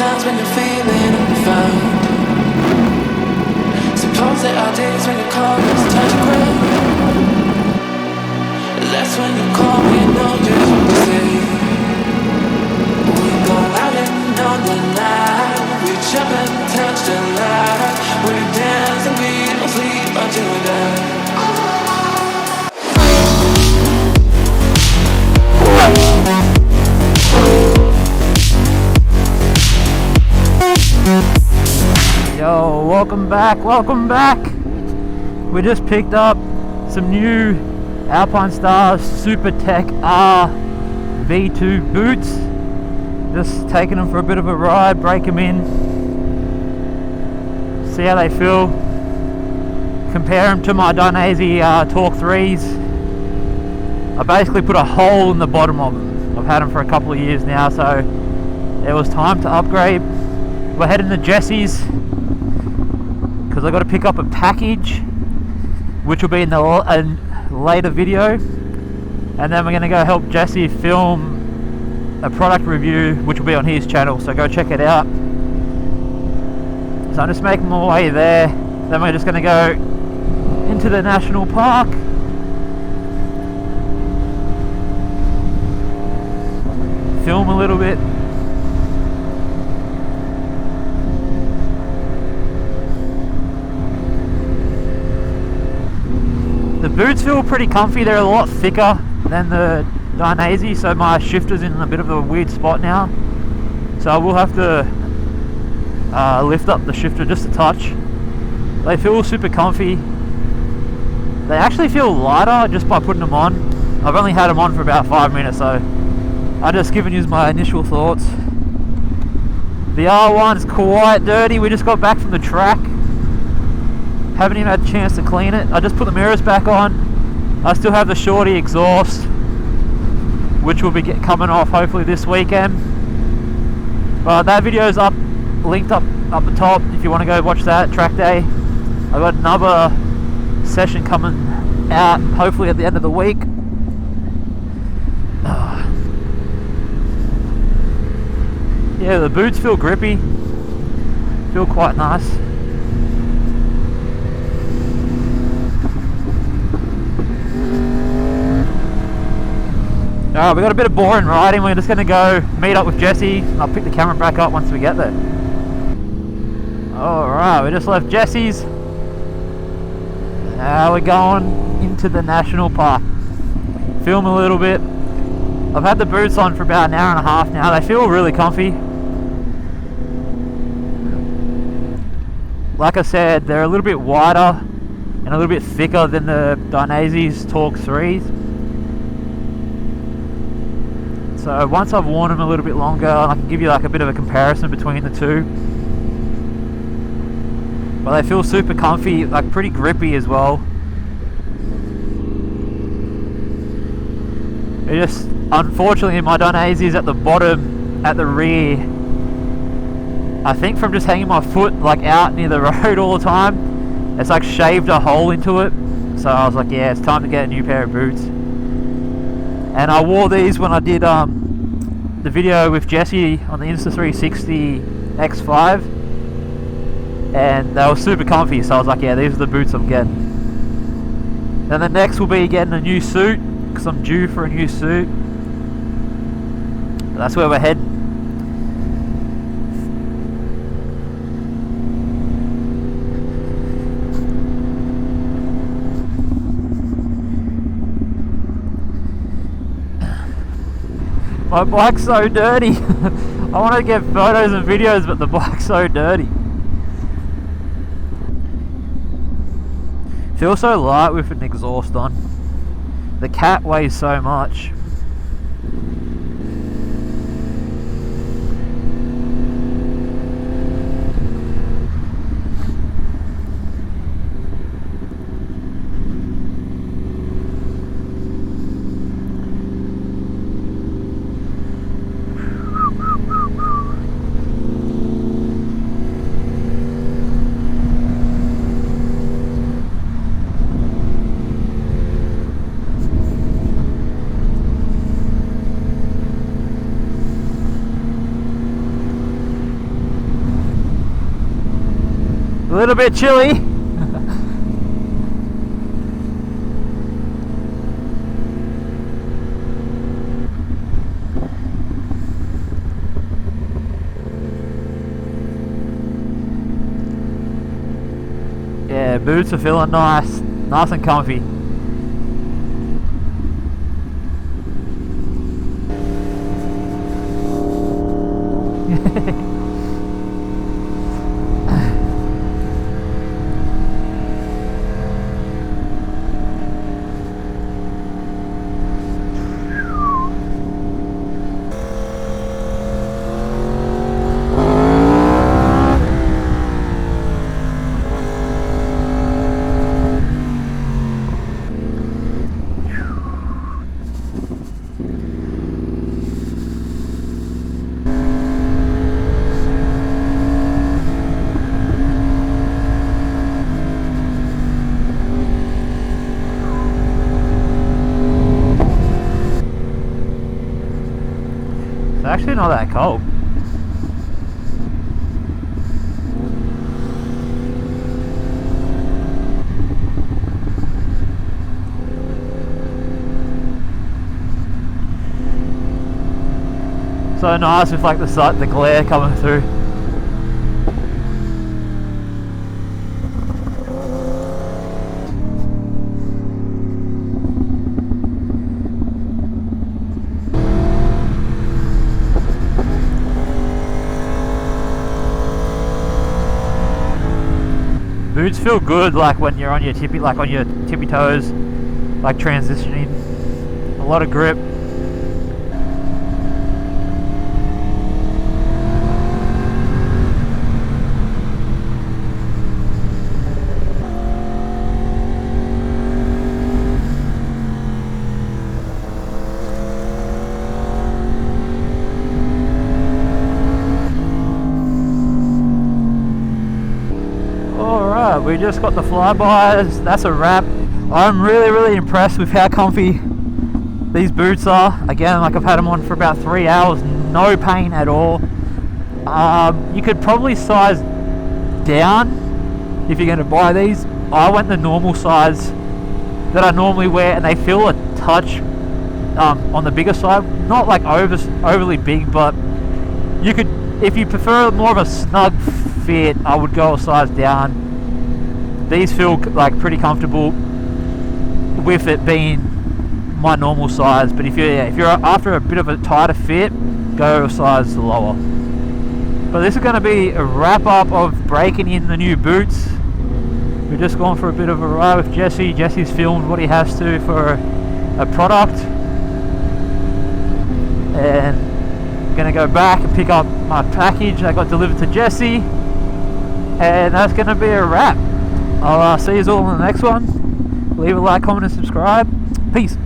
times when you're feeling unfound. Suppose there are days when you call us touch the ground. That's when you call me and know just what to say. We go out and on the night, we jump and touch the light. We dance and we don't sleep until we die. Yo, welcome back. We just picked up some new Alpinestars Super Tech R V2 boots. Just taking them for a bit of a ride, break them in, see how they feel, compare them to my Dehancer Torque 3s. I basically put a hole in the bottom of them. I've had them for a couple of years now, so it was time to upgrade. We're heading to Jesse's because I got to pick up a package, which will be in the later video, and then we're going to go help Jesse film a product review, which will be on his channel, so go check it out. So I'm just making my way there. Then we're just going to go into the national park, film a little bit. The boots feel pretty comfy. They're a lot thicker than the Dehancer, so my shifter's in a bit of a weird spot now, so I will have to lift up the shifter just a touch. They feel super comfy. They actually feel lighter just by putting them on. I've only had them on for about 5 minutes, so I've just given you my initial thoughts. The R1's quite dirty. We just got back from the track. Haven't even had a chance to clean it. I just put the mirrors back on. I still have the shorty exhaust, which will be coming off hopefully this weekend. But that video's up, linked up the top if you want to go watch that, track day. I've got another session coming out hopefully at the end of the week. Yeah, the boots feel grippy, feel quite nice. Alright, we got a bit of boring riding. We're just going to go meet up with Jesse. I'll pick the camera back up once we get there. Alright, we just left Jesse's. Now we're going into the national park. Film a little bit. I've had the boots on for about an hour and a half now. They feel really comfy. Like I said, they're a little bit wider and a little bit thicker than the Dehancer's Torque 3s. So once I've worn them a little bit longer, I can give you like a bit of a comparison between the two. But they feel super comfy, like pretty grippy as well. It just, unfortunately, my Dehancer's at the bottom, at the rear. I think from just hanging my foot like out near the road all the time, it's like shaved a hole into it. So I was like, yeah, it's time to get a new pair of boots. And I wore these when I did the video with Jesse on the Insta360 X5, and they were super comfy, so I was like, yeah, these are the boots I'm getting. Then the next will be getting a new suit, because I'm due for a new suit. But that's where we're heading. My bike's so dirty. I want to get photos and videos, but the bike's so dirty. Feels so light with an exhaust on. The cat weighs so much. little bit chilly. Yeah, boots are feeling nice and comfy. It's actually not that cold. So nice with like the glare coming through. Boots feel good like when you're on your tippy toes, like transitioning. A lot of grip. We just got the flybys. That's a wrap. I'm really impressed with how comfy these boots are. Again, like I've had them on for about 3 hours, no pain at all. You could probably size down if you're going to buy these. I went the normal size that I normally wear, and they feel a touch on the bigger side. Not like overly big, but you could, if you prefer more of a snug fit, I would go a size down. These feel like pretty comfortable with it being my normal size, but if you're after a bit of a tighter fit, go a size lower. But this is going to be a wrap up of breaking in the new boots. We're just going for a bit of a ride with Jesse. Jesse's filmed what he has to for a product, and I'm going to go back and pick up my package that got delivered to Jesse, and that's going to be a wrap. I'll see you all in the next one. Leave a like, comment and subscribe. Peace.